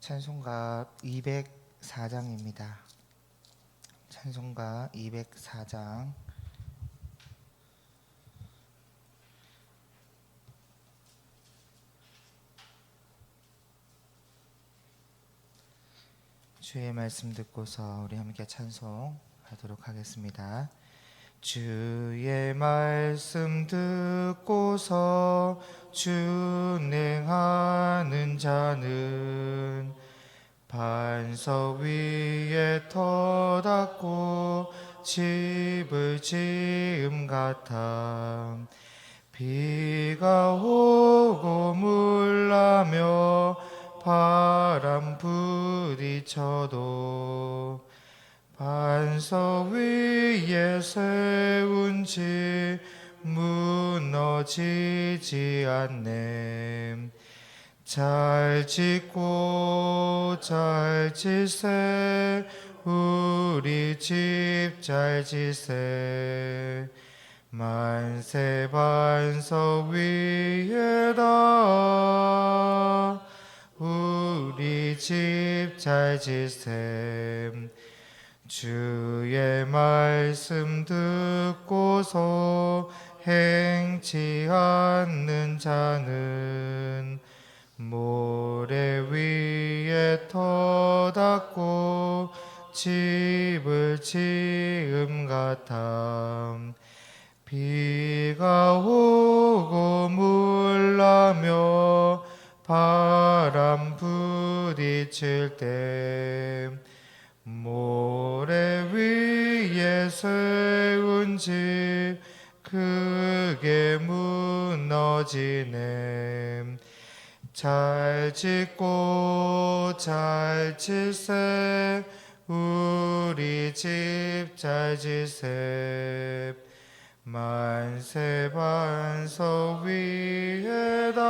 찬송가 204장입니다. 찬송가 204장. 주의 말씀 듣고서 우리 함께 찬송하도록 하겠습니다. 주의 말씀 듣고서 준행하는 자는 반석 위에 터닫고 집을 지음 같아. 비가 오고 물나며 바람 부딪혀도 반석 위에 세운 집 무너지지 않네. 잘 짓고 잘 지세 우리 집 잘 지세. 만세 반석 위에다 우리 집 잘 지세. 주의 말씀 듣고서 행치 않는 자는 모래 위에 터닫고 집을 지음 같아. 비가 오고 물나며 바람 부딪힐 때 모래 위에 세운 집 크게 무너지네. 잘 짓고 잘 지세 우리 집 잘 지세. 만세 반석 위에다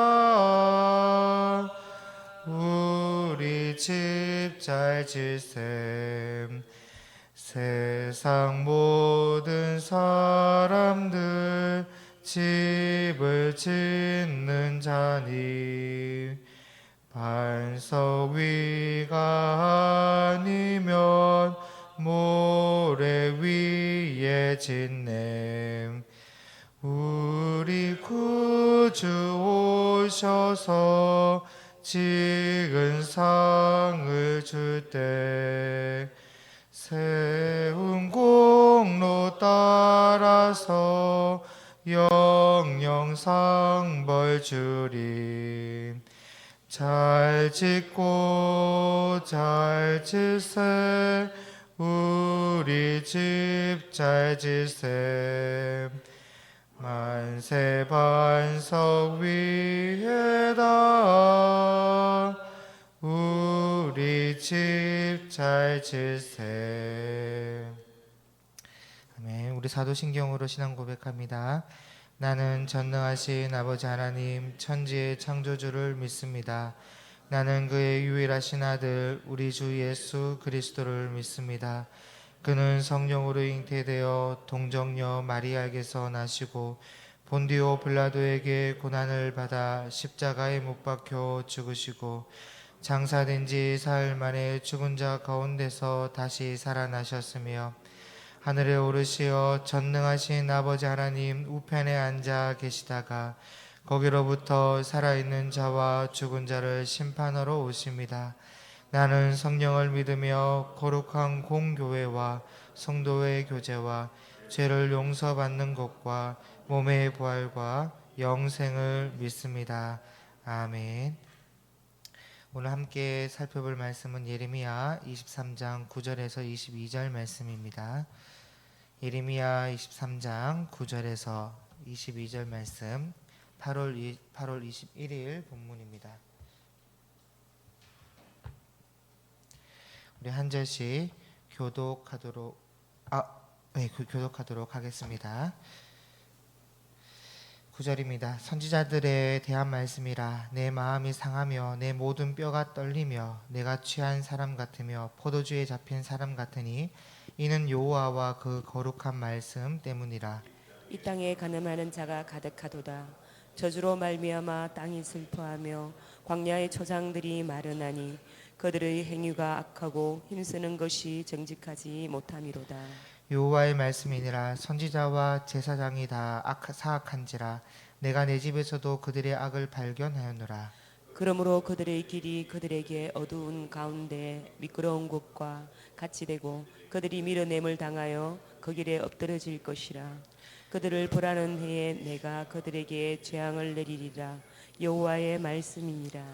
우리 집 잘 지세. 세상 모든 사람들 집을 짓는 자니 반석 위가 아니면 모래 위에 짓네. 우리 구주 오셔서 지은 상을 줄 때 세운 공로 따라서 영영 상벌 주리. 잘 짓고 잘 지세 우리 집 잘 지세. 만세 반석 위에다 우리 집 잘 지세. 아멘. 우리 사도신경으로 신앙 고백합니다. 나는 전능하신 아버지 하나님 천지의 창조주를 믿습니다. 나는 그의 유일하신 아들 우리 주 예수 그리스도를 믿습니다. 그는 성령으로 잉태되어 동정녀 마리아에게서 나시고 본디오 빌라도에게 고난을 받아 십자가에 못 박혀 죽으시고 장사된 지 사흘 만에 죽은 자 가운데서 다시 살아나셨으며 하늘에 오르시어 전능하신 아버지 하나님 우편에 앉아 계시다가 거기로부터 살아있는 자와 죽은 자를 심판하러 오십니다. 나는 성령을 믿으며 거룩한 공교회와 성도의 교제와 죄를 용서받는 것과 몸의 부활과 영생을 믿습니다. 아멘. 오늘 함께 살펴볼 말씀은 예레미야 23장 9절에서 22절 말씀입니다. 예레미야 23장 9절에서 22절 말씀 8월 21일 본문입니다. 우리 한 절씩 교독하도록 하겠습니다. 9절입니다. 선지자들에 대한 말씀이라. 내 마음이 상하며 내 모든 뼈가 떨리며 내가 취한 사람 같으며 포도주에 잡힌 사람 같으니 이는 여호와와 그 거룩한 말씀 때문이라. 이 땅에 가늠하는 자가 가득하도다. 저주로 말미암아 땅이 슬퍼하며 광야의 초장들이 마르나니 그들의 행위가 악하고 힘쓰는 것이 정직하지 못함이로다. 여호와의 말씀이니라. 선지자와 제사장이 다 사악한지라. 내가 내 집에서도 그들의 악을 발견하였노라. 그러므로 그들의 길이 그들에게 어두운 가운데 미끄러운 곳과 같이 되고 그들이 밀어냄을 당하여 그 길에 엎드러질 것이라. 그들을 벌하는 해에 내가 그들에게 재앙을 내리리라. 여호와의 말씀이니라.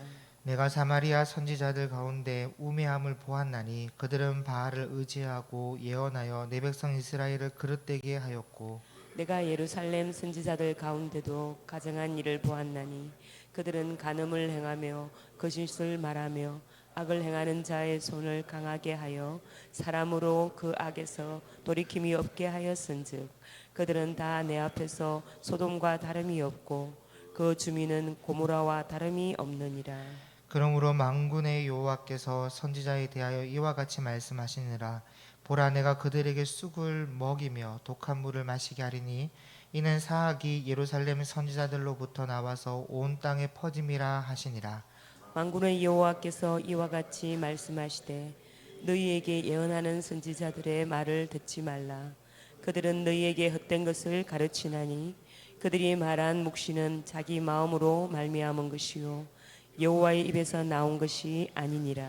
내가 사마리아 선지자들 가운데 우매함을 보았나니 그들은 바알을 의지하고 예언하여 내 백성 이스라엘을 그릇되게 하였고 내가 예루살렘 선지자들 가운데도 가증한 일을 보았나니 그들은 간음을 행하며 거짓을 말하며 악을 행하는 자의 손을 강하게 하여 사람으로 그 악에서 돌이킴이 없게 하였은즉 그들은 다 내 앞에서 소돔과 다름이 없고 그 주민은 고모라와 다름이 없느니라. 그러므로 만군의 여호와께서 선지자에 대하여 이와 같이 말씀하시니라. 보라, 내가 그들에게 쑥을 먹이며 독한 물을 마시게 하리니 이는 사악이 예루살렘 선지자들로부터 나와서 온 땅에 퍼짐이라 하시니라. 만군의 여호와께서 이와 같이 말씀하시되 너희에게 예언하는 선지자들의 말을 듣지 말라. 그들은 너희에게 헛된 것을 가르치나니 그들이 말한 묵시는 자기 마음으로 말미암은 것이요 여호와의 입에서 나온 것이 아니니라.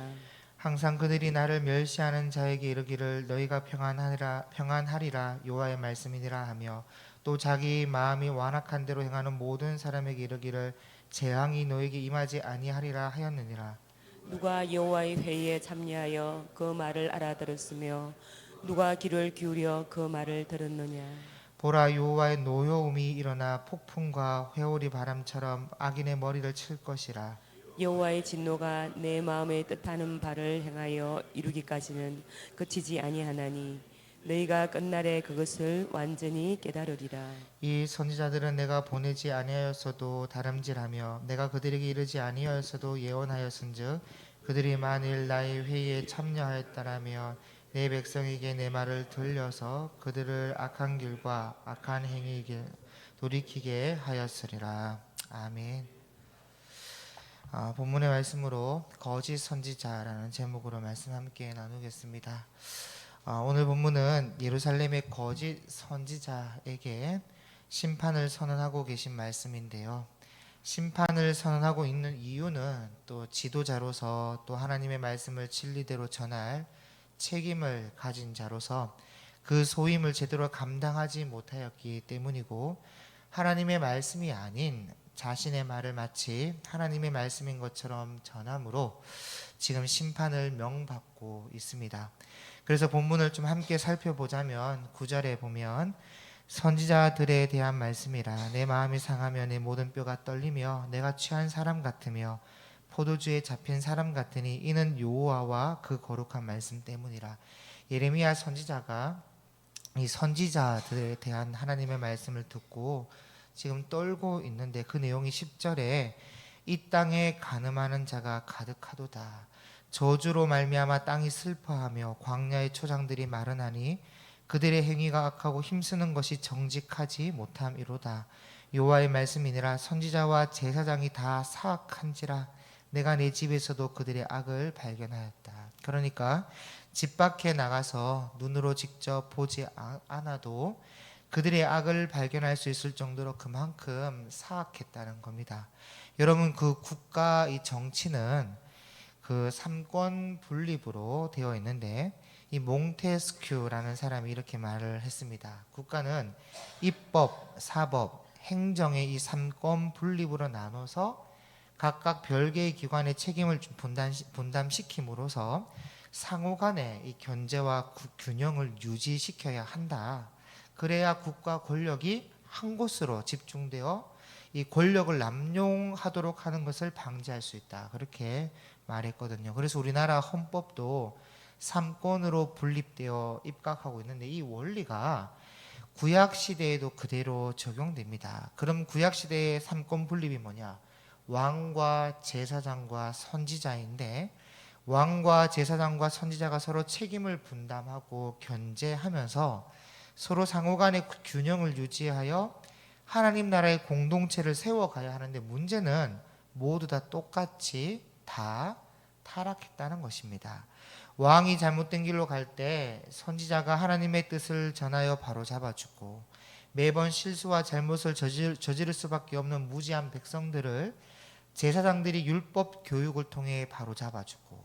항상 그들이 나를 멸시하는 자에게 이르기를 너희가 평안하리라 여호와의 말씀이니라 하며 또 자기 마음이 완악한 대로 행하는 모든 사람에게 이르기를 재앙이 너에게 임하지 아니하리라 하였느니라. 누가 여호와의 회의에 참여하여 그 말을 알아들었으며 누가 귀를 기울여 그 말을 들었느냐. 보라, 여호와의 노여움이 일어나 폭풍과 회오리 바람처럼 악인의 머리를 칠 것이라. 여호와의 진노가 내 마음에 뜻하는 바를 행하여 이루기까지는 그치지 아니하나니 너희가 끝날에 그것을 완전히 깨달으리라. 이 선지자들은 내가 보내지 아니하였어도 다름질하며 내가 그들에게 이르지 아니하였어도 예언하였은즉 그들이 만일 나의 회의에 참여하였다라면 내 백성에게 내 말을 들려서 그들을 악한 길과 악한 행위에 돌이키게 하였으리라. 아멘. 본문의 말씀으로 거짓 선지자라는 제목으로 말씀 함께 나누겠습니다. 오늘 본문은 예루살렘의 거짓 선지자에게 심판을 선언하고 계신 말씀인데요. 심판을 선언하고 있는 이유는 또 지도자로서 또 하나님의 말씀을 진리대로 전할 책임을 가진 자로서 그 소임을 제대로 감당하지 못하였기 때문이고 하나님의 말씀이 아닌 자신의 말을 마치 하나님의 말씀인 것처럼 전함으로 지금 심판을 명받고 있습니다. 그래서 본문을 좀 함께 살펴보자면 9절에 보면 선지자들에 대한 말씀이라. 내 마음이 상하며 내 모든 뼈가 떨리며 내가 취한 사람 같으며 포도주에 잡힌 사람 같으니 이는 여호와와 그 거룩한 말씀 때문이라. 예레미야 선지자가 이 선지자들에 대한 하나님의 말씀을 듣고 지금 떨고 있는데 그 내용이 10절에 이 땅에 간음하는 자가 가득하도다. 저주로 말미암아 땅이 슬퍼하며 광야의 초장들이 마르나니 그들의 행위가 악하고 힘쓰는 것이 정직하지 못함이로다. 여호와의 말씀이니라. 선지자와 제사장이 다 사악한지라 내가 내 집에서도 그들의 악을 발견하였다. 그러니까 집 밖에 나가서 눈으로 직접 보지 않아도 그들의 악을 발견할 수 있을 정도로 그만큼 사악했다는 겁니다. 여러분, 그 국가 이 정치는 그 삼권 분립으로 되어 있는데 이 몽테스큐라는 사람이 이렇게 말을 했습니다. 국가는 입법, 사법, 행정의 이 삼권 분립으로 나눠서 각각 별개의 기관의 책임을 분담시킴으로써 상호 간의 이 견제와 균형을 유지시켜야 한다. 그래야 국가 권력이 한 곳으로 집중되어 이 권력을 남용하도록 하는 것을 방지할 수 있다. 그렇게 말했거든요. 그래서 우리나라 헌법도 삼권으로 분립되어 입각하고 있는데 이 원리가 구약 시대에도 그대로 적용됩니다. 그럼 구약 시대의 삼권 분립이 뭐냐? 왕과 제사장과 선지자인데 왕과 제사장과 선지자가 서로 책임을 분담하고 견제하면서 서로 상호 간의 균형을 유지하여 하나님 나라의 공동체를 세워가야 하는데 문제는 모두 다 똑같이 다 타락했다는 것입니다. 왕이 잘못된 길로 갈 때 선지자가 하나님의 뜻을 전하여 바로 잡아주고, 매번 실수와 잘못을 저지를 수밖에 없는 무지한 백성들을 제사장들이 율법 교육을 통해 바로 잡아주고,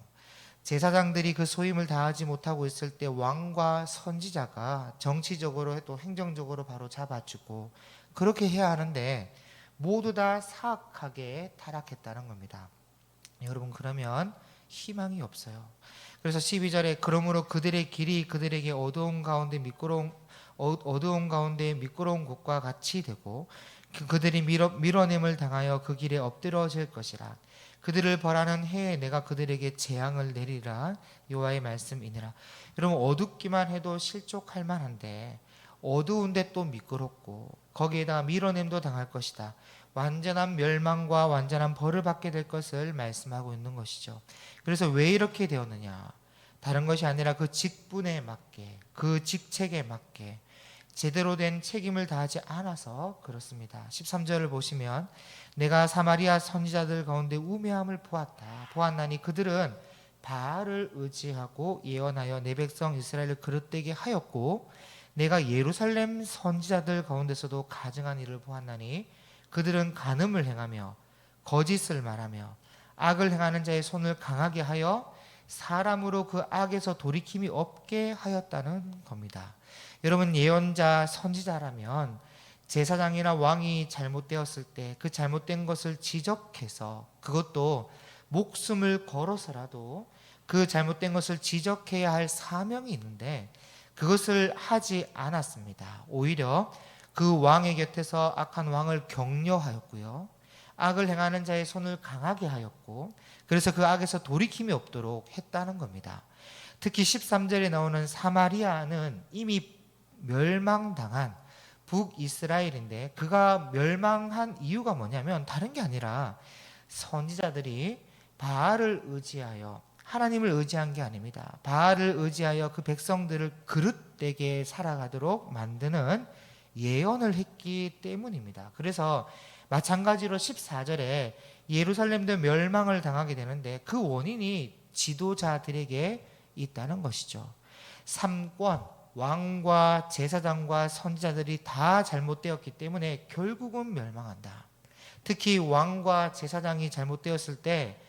제사장들이 그 소임을 다하지 못하고 있을 때 왕과 선지자가 정치적으로 또 행정적으로 바로 잡아주고, 그렇게 해야 하는데 모두 다 사악하게 타락했다는 겁니다. 여러분, 그러면 희망이 없어요. 그래서 12절에 그러므로 그들의 길이 그들에게 어두운 가운데 미끄러운 곳과 같이 되고 그들이 밀어냄을 당하여 그 길에 엎드러질 것이라. 그들을 벌하는 해에 내가 그들에게 재앙을 내리라. 여호와의 말씀이니라. 여러분, 어둡기만 해도 실족할 만한데 어두운데 또 미끄럽고 거기에다 밀어냄도 당할 것이다. 완전한 멸망과 완전한 벌을 받게 될 것을 말씀하고 있는 것이죠. 그래서 왜 이렇게 되었느냐? 다른 것이 아니라 그 직분에 맞게, 그 직책에 맞게 제대로 된 책임을 다하지 않아서 그렇습니다. 13절을 보시면 내가 사마리아 선지자들 가운데 우매함을 보았나니 그들은 바알을 의지하고 예언하여 내 백성 이스라엘을 그릇되게 하였고, 내가 예루살렘 선지자들 가운데서도 가증한 일을 보았나니 그들은 간음을 행하며 거짓을 말하며 악을 행하는 자의 손을 강하게 하여 사람으로 그 악에서 돌이킴이 없게 하였다는 겁니다. 여러분, 예언자 선지자라면 제사장이나 왕이 잘못되었을 때 그 잘못된 것을 지적해서, 그것도 목숨을 걸어서라도 그 잘못된 것을 지적해야 할 사명이 있는데 그것을 하지 않았습니다. 오히려 그 왕의 곁에서 악한 왕을 격려하였고요, 악을 행하는 자의 손을 강하게 하였고, 그래서 그 악에서 돌이킴이 없도록 했다는 겁니다. 특히 13절에 나오는 사마리아는 이미 멸망당한 북이스라엘인데, 그가 멸망한 이유가 뭐냐면 다른 게 아니라 선지자들이 바알을 의지하여, 하나님을 의지한 게 아닙니다. 바알을 의지하여 그 백성들을 그릇되게 살아가도록 만드는 예언을 했기 때문입니다. 그래서 마찬가지로 14절에 예루살렘도 멸망을 당하게 되는데 그 원인이 지도자들에게 있다는 것이죠. 삼권, 왕과 제사장과 선지자들이 다 잘못되었기 때문에 결국은 멸망한다. 특히 왕과 제사장이 잘못되었을 때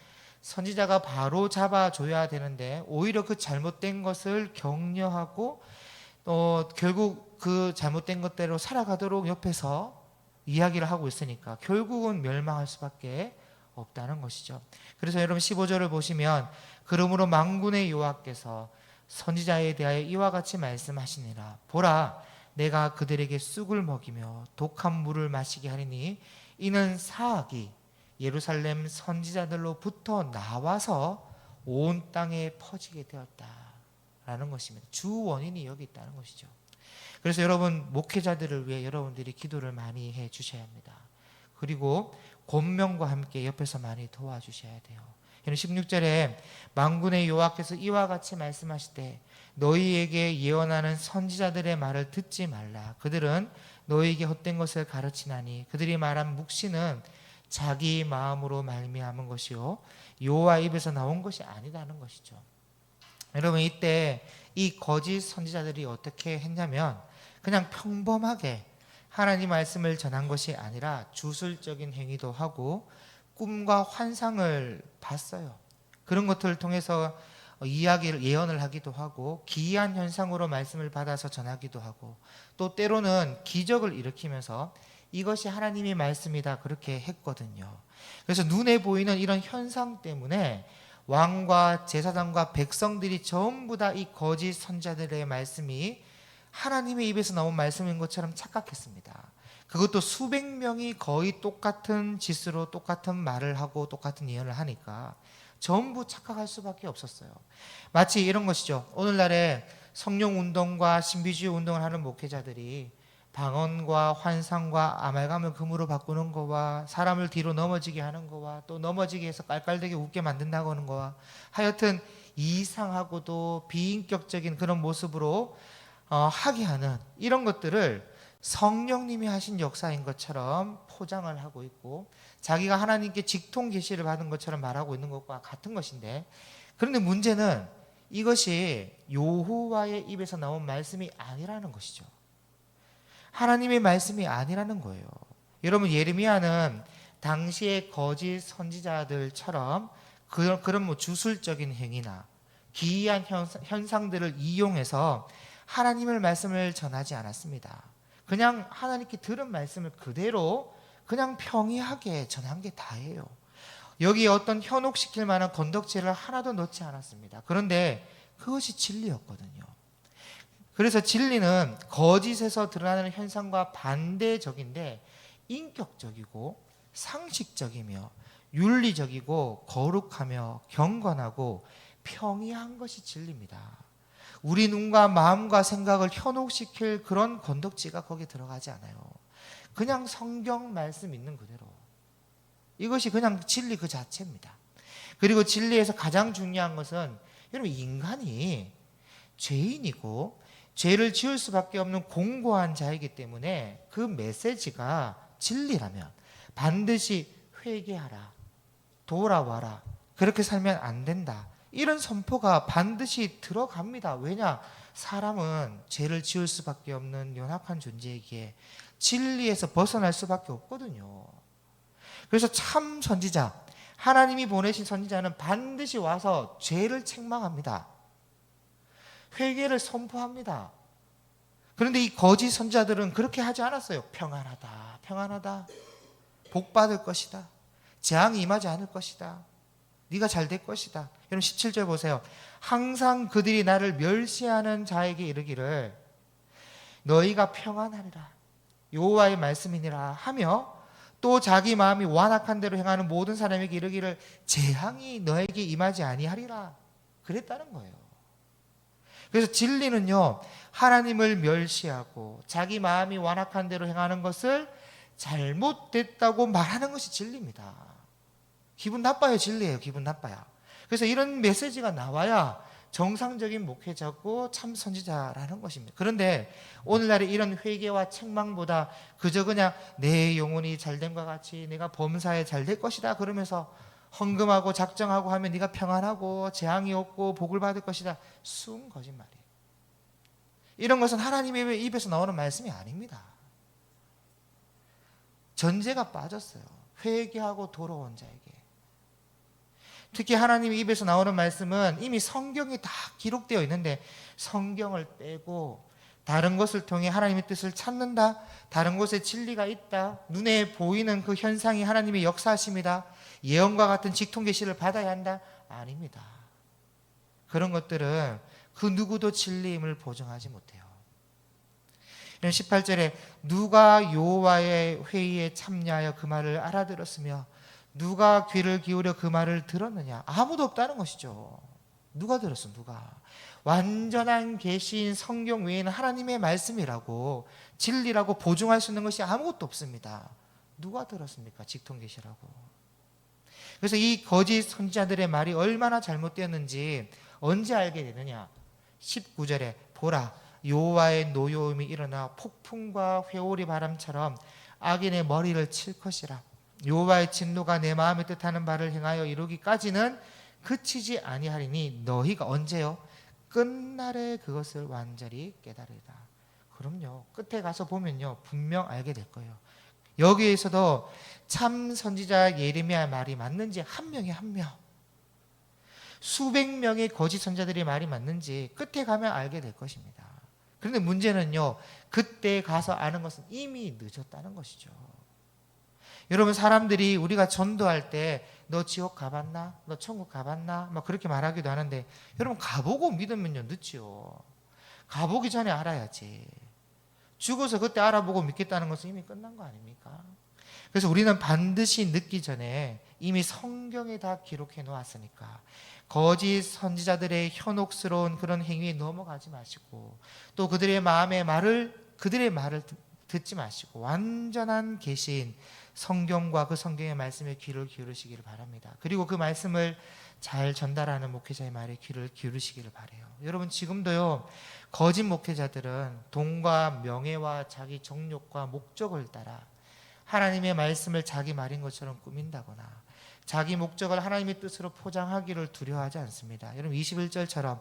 선지자가 바로 잡아줘야 되는데 오히려 그 잘못된 것을 격려하고 결국 그 잘못된 것대로 살아가도록 옆에서 이야기를 하고 있으니까 결국은 멸망할 수밖에 없다는 것이죠. 그래서 여러분 15절을 보시면 그러므로 만군의 여호와께서 선지자에 대하여 이와 같이 말씀하시니라. 보라, 내가 그들에게 쑥을 먹이며 독한 물을 마시게 하리니 이는 사악이 예루살렘 선지자들로부터 나와서 온 땅에 퍼지게 되었다라는 것입니다. 주 원인이 여기 있다는 것이죠. 그래서 여러분, 목회자들을 위해 여러분들이 기도를 많이 해 주셔야 합니다. 그리고 권면과 함께 옆에서 많이 도와주셔야 돼요. 16절에 만군의 여호와께서 이와 같이 말씀하시되 너희에게 예언하는 선지자들의 말을 듣지 말라. 그들은 너희에게 헛된 것을 가르치나니 그들이 말한 묵시는 자기 마음으로 말미암은 것이요 여호와 입에서 나온 것이 아니다는 것이죠. 여러분, 이때 이 거짓 선지자들이 어떻게 했냐면 그냥 평범하게 하나님 말씀을 전한 것이 아니라 주술적인 행위도 하고 꿈과 환상을 봤어요. 그런 것들을 통해서 예언을 하기도 하고 기이한 현상으로 말씀을 받아서 전하기도 하고 또 때로는 기적을 일으키면서 이것이 하나님의 말씀이다 그렇게 했거든요. 그래서 눈에 보이는 이런 현상 때문에 왕과 제사장과 백성들이 전부 다 이 거짓 선지자들의 말씀이 하나님의 입에서 나온 말씀인 것처럼 착각했습니다. 그것도 수백 명이 거의 똑같은 짓으로 똑같은 말을 하고 똑같은 예언을 하니까 전부 착각할 수밖에 없었어요. 마치 이런 것이죠. 오늘날에 성령운동과 신비주의 운동을 하는 목회자들이 방언과 환상과 아말감을 금으로 바꾸는 거와 사람을 뒤로 넘어지게 하는 거와 또 넘어지게 해서 깔깔대게 웃게 만든다고 하는 거와 하여튼 이상하고도 비인격적인 그런 모습으로 하게 하는 이런 것들을 성령님이 하신 역사인 것처럼 포장을 하고 있고 자기가 하나님께 직통 계시를 받은 것처럼 말하고 있는 것과 같은 것인데, 그런데 문제는 이것이 여호와의 입에서 나온 말씀이 아니라는 것이죠. 하나님의 말씀이 아니라는 거예요. 여러분, 예레미야는 당시의 거짓 선지자들처럼 그런 주술적인 행위나 기이한 현상들을 이용해서 하나님의 말씀을 전하지 않았습니다. 그냥 하나님께 들은 말씀을 그대로 그냥 평이하게 전한 게 다예요. 여기에 어떤 현혹시킬 만한 건덕지를 하나도 넣지 않았습니다. 그런데 그것이 진리였거든요. 그래서 진리는 거짓에서 드러나는 현상과 반대적인데 인격적이고 상식적이며 윤리적이고 거룩하며 경건하고 평이한 것이 진리입니다. 우리 눈과 마음과 생각을 현혹시킬 그런 건덕지가 거기에 들어가지 않아요. 그냥 성경 말씀 있는 그대로. 이것이 그냥 진리 그 자체입니다. 그리고 진리에서 가장 중요한 것은 여러분, 인간이 죄인이고 죄를 지을 수밖에 없는 공고한 자이기 때문에 그 메시지가 진리라면 반드시 회개하라, 돌아와라, 그렇게 살면 안 된다, 이런 선포가 반드시 들어갑니다. 왜냐? 사람은 죄를 지을 수밖에 없는 연약한 존재이기에 진리에서 벗어날 수밖에 없거든요. 그래서 참 선지자, 하나님이 보내신 선지자는 반드시 와서 죄를 책망합니다. 회개를 선포합니다. 그런데 이 거짓 선지자들은 그렇게 하지 않았어요. 평안하다, 평안하다, 복 받을 것이다, 재앙이 임하지 않을 것이다, 네가 잘 될 것이다. 여러분 17절 보세요. 항상 그들이 나를 멸시하는 자에게 이르기를 너희가 평안하리라, 여호와의 말씀이니라 하며, 또 자기 마음이 완악한 대로 행하는 모든 사람에게 이르기를 재앙이 너에게 임하지 아니하리라, 그랬다는 거예요. 그래서 진리는요, 하나님을 멸시하고 자기 마음이 완악한 대로 행하는 것을 잘못됐다고 말하는 것이 진리입니다. 기분 나빠요. 진리예요. 기분 나빠요. 그래서 이런 메시지가 나와야 정상적인 목회자고 참 선지자라는 것입니다. 그런데 오늘날의 이런 회개와 책망보다 그저 그냥 내 영혼이 잘됨과 같이 내가 범사에 잘 될 것이다 그러면서 헌금하고 작정하고 하면 네가 평안하고 재앙이 없고 복을 받을 것이다, 순 거짓말이에요. 이런 것은 하나님의 입에서 나오는 말씀이 아닙니다. 전제가 빠졌어요. 회개하고 돌아온 자에게. 특히 하나님의 입에서 나오는 말씀은 이미 성경에 다 기록되어 있는데 성경을 빼고 다른 것을 통해 하나님의 뜻을 찾는다, 다른 곳에 진리가 있다, 눈에 보이는 그 현상이 하나님의 역사하심이다, 예언과 같은 직통 계시를 받아야 한다, 아닙니다. 그런 것들은 그 누구도 진리임을 보증하지 못해요. 18절에 누가 여호와의 회의에 참여하여 그 말을 알아들었으며 누가 귀를 기울여 그 말을 들었느냐? 아무도 없다는 것이죠. 누가 들었어? 누가? 완전한 계시인 성경 외에는 하나님의 말씀이라고 진리라고 보증할 수 있는 것이 아무것도 없습니다. 누가 들었습니까? 직통 계시라고. 그래서 이 거짓 선지자들의 말이 얼마나 잘못되었는지 언제 알게 되느냐? 19절에 보라, 여호와의 노여움이 일어나 폭풍과 회오리 바람처럼 악인의 머리를 칠 것이라. 여호와의 진노가 내 마음에 뜻하는 바를 행하여 이루기까지는 그치지 아니하리니 너희가 언제요? 끝날에 그것을 완전히 깨달으리라. 그럼요, 끝에 가서 보면요 분명 알게 될 거예요. 여기에서도 참 선지자 예레미야의 말이 맞는지 한 명이 한 명, 수백 명의 거짓 선지자들의 말이 맞는지 끝에 가면 알게 될 것입니다. 그런데 문제는요, 그때 가서 아는 것은 이미 늦었다는 것이죠. 여러분, 사람들이 우리가 전도할 때 너 지옥 가봤나? 너 천국 가봤나? 막 그렇게 말하기도 하는데, 여러분 가보고 믿으면요 늦지요. 가보기 전에 알아야지. 죽어서 그때 알아보고 믿겠다는 것은 이미 끝난 거 아닙니까? 그래서 우리는 반드시 늦기 전에 이미 성경에 다 기록해 놓았으니까 거짓 선지자들의 현혹스러운 그런 행위에 넘어가지 마시고, 또 그들의 말을 듣지 마시고 완전한 계시인 성경과 그 성경의 말씀에 귀를 기울이시기를 바랍니다. 그리고 그 말씀을 잘 전달하는 목회자의 말에 귀를 기울이시기를 바라요. 여러분, 지금도요, 거짓 목회자들은 돈과 명예와 자기 정욕과 목적을 따라 하나님의 말씀을 자기 말인 것처럼 꾸민다거나 자기 목적을 하나님의 뜻으로 포장하기를 두려워하지 않습니다. 여러분, 21절처럼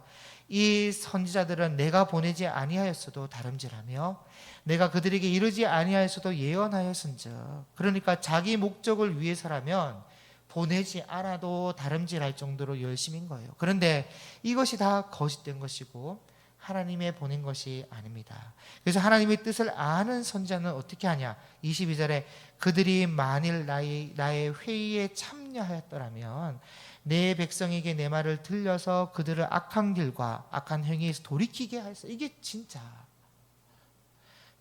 이 선지자들은 내가 보내지 아니하였어도 다름질하며 내가 그들에게 이르지 아니하였어도 예언하였은즉, 그러니까 자기 목적을 위해서라면 보내지 않아도 다름질할 정도로 열심인 거예요. 그런데 이것이 다 거짓된 것이고 하나님의 보낸 것이 아닙니다. 그래서 하나님의 뜻을 아는 선지자는 어떻게 하냐? 22절에 그들이 만일 나의 회의에 참여하였더라면 내 백성에게 내 말을 들려서 그들을 악한 길과 악한 행위에서 돌이키게 하였어. 이게 진짜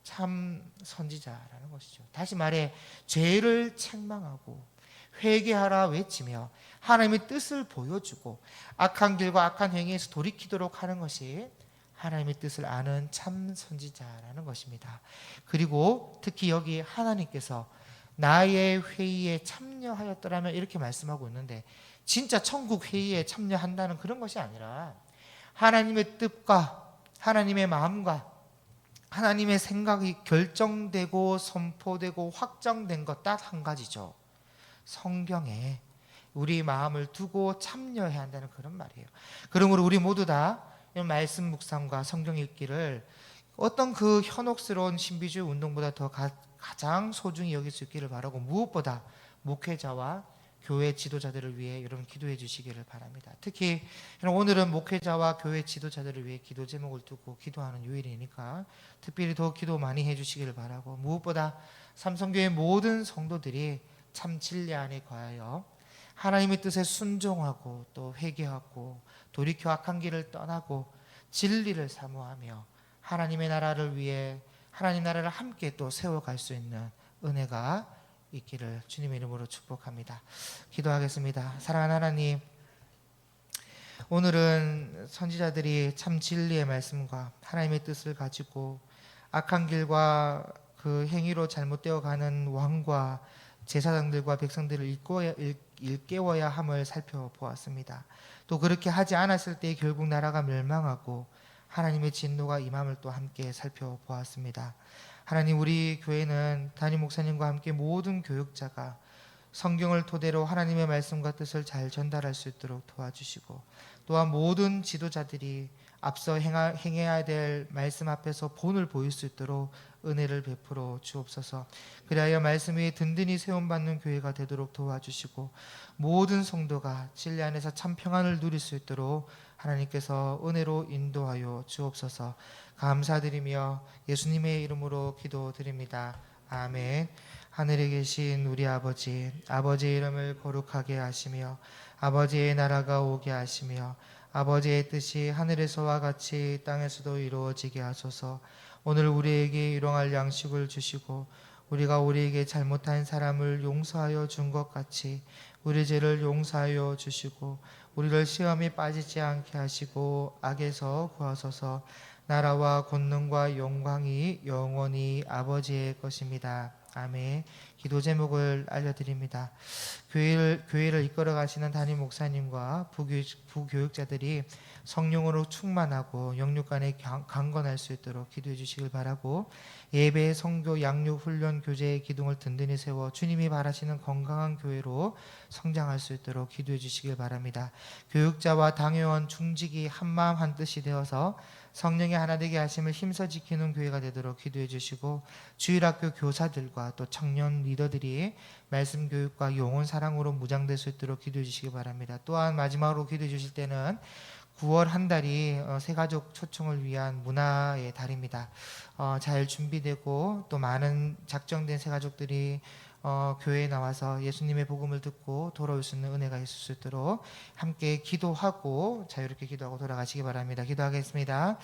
참 선지자라는 것이죠. 다시 말해, 죄를 책망하고 회개하라 외치며 하나님의 뜻을 보여주고 악한 길과 악한 행위에서 돌이키도록 하는 것이 하나님의 뜻을 아는 참 선지자라는 것입니다. 그리고 특히 여기 하나님께서 나의 회의에 참여하였더라면 이렇게 말씀하고 있는데, 진짜 천국 회의에 참여한다는 그런 것이 아니라 하나님의 뜻과 하나님의 마음과 하나님의 생각이 결정되고 선포되고 확정된 것 딱 한 가지죠. 성경에 우리 마음을 두고 참여해야 한다는 그런 말이에요. 그러므로 우리 모두 다 말씀 묵상과 성경 읽기를 어떤 그 현혹스러운 신비주의 운동보다 더 가장 소중히 여길 수 있기를 바라고, 무엇보다 목회자와 교회 지도자들을 위해 여러분 기도해 주시기를 바랍니다. 특히 오늘은 목회자와 교회 지도자들을 위해 기도 제목을 두고 기도하는 요일이니까 특별히 더 기도 많이 해 주시기를 바라고, 무엇보다 삼성교회 모든 성도들이 참 진리 안에 거하여 하나님의 뜻에 순종하고 또 회개하고 돌이켜 악한 길을 떠나고 진리를 사모하며 하나님의 나라를 위해 하나님 나라를 함께 또 세워갈 수 있는 은혜가 있기를 주님의 이름으로 축복합니다. 기도하겠습니다. 사랑하는 하나님, 오늘은 선지자들이 참 진리의 말씀과 하나님의 뜻을 가지고 악한 길과 그 행위로 잘못되어 가는 왕과 제사장들과 백성들을 일깨워야 함을 살펴보았습니다. 또 그렇게 하지 않았을 때 결국 나라가 멸망하고 하나님의 진노가 임함을 또 함께 살펴보았습니다. 하나님, 우리 교회는 담임 목사님과 함께 모든 교육자가 성경을 토대로 하나님의 말씀과 뜻을 잘 전달할 수 있도록 도와주시고, 또한 모든 지도자들이 앞서 행해야 될 말씀 앞에서 본을 보일 수 있도록 은혜를 베풀어 주옵소서. 그리하여 말씀 위에 든든히 세움받는 교회가 되도록 도와주시고, 모든 성도가 진리 안에서 참 평안을 누릴 수 있도록 하나님께서 은혜로 인도하여 주옵소서. 감사드리며 예수님의 이름으로 기도드립니다. 아멘. 하늘에 계신 우리 아버지, 아버지의 이름을 거룩하게 하시며 아버지의 나라가 오게 하시며 아버지의 뜻이 하늘에서와 같이 땅에서도 이루어지게 하소서. 오늘 우리에게 일용할 양식을 주시고 우리가 우리에게 잘못한 사람을 용서하여 준 것 같이 우리 죄를 용서하여 주시고 우리를 시험에 빠지지 않게 하시고 악에서 구하소서. 나라와 권능과 영광이 영원히 아버지의 것입니다. 아멘. 기도 제목을 알려드립니다. 교회를 이끌어 가시는 담임 목사님과 부교육자들이 성령으로 충만하고 영육 간에 강건할 수 있도록 기도해 주시길 바라고, 예배, 성교, 양육, 훈련, 교제의 기둥을 든든히 세워 주님이 바라시는 건강한 교회로 성장할 수 있도록 기도해 주시길 바랍니다. 교육자와 당회원, 중직이 한마음 한뜻이 되어서 성령의 하나 되게 하심을 힘써 지키는 교회가 되도록 기도해 주시고, 주일학교 교사들과 또 청년 리더들이 말씀 교육과 영혼 사랑으로 무장될 수 있도록 기도해 주시기 바랍니다. 또한 마지막으로 기도해 주실 때는 9월 한 달이 새가족 초청을 위한 문화의 달입니다. 잘 준비되고 또 많은 작정된 새가족들이 교회에 나와서 예수님의 복음을 듣고 돌아올 수 있는 은혜가 있을 수 있도록 함께 기도하고 자유롭게 기도하고 돌아가시기 바랍니다. 기도하겠습니다.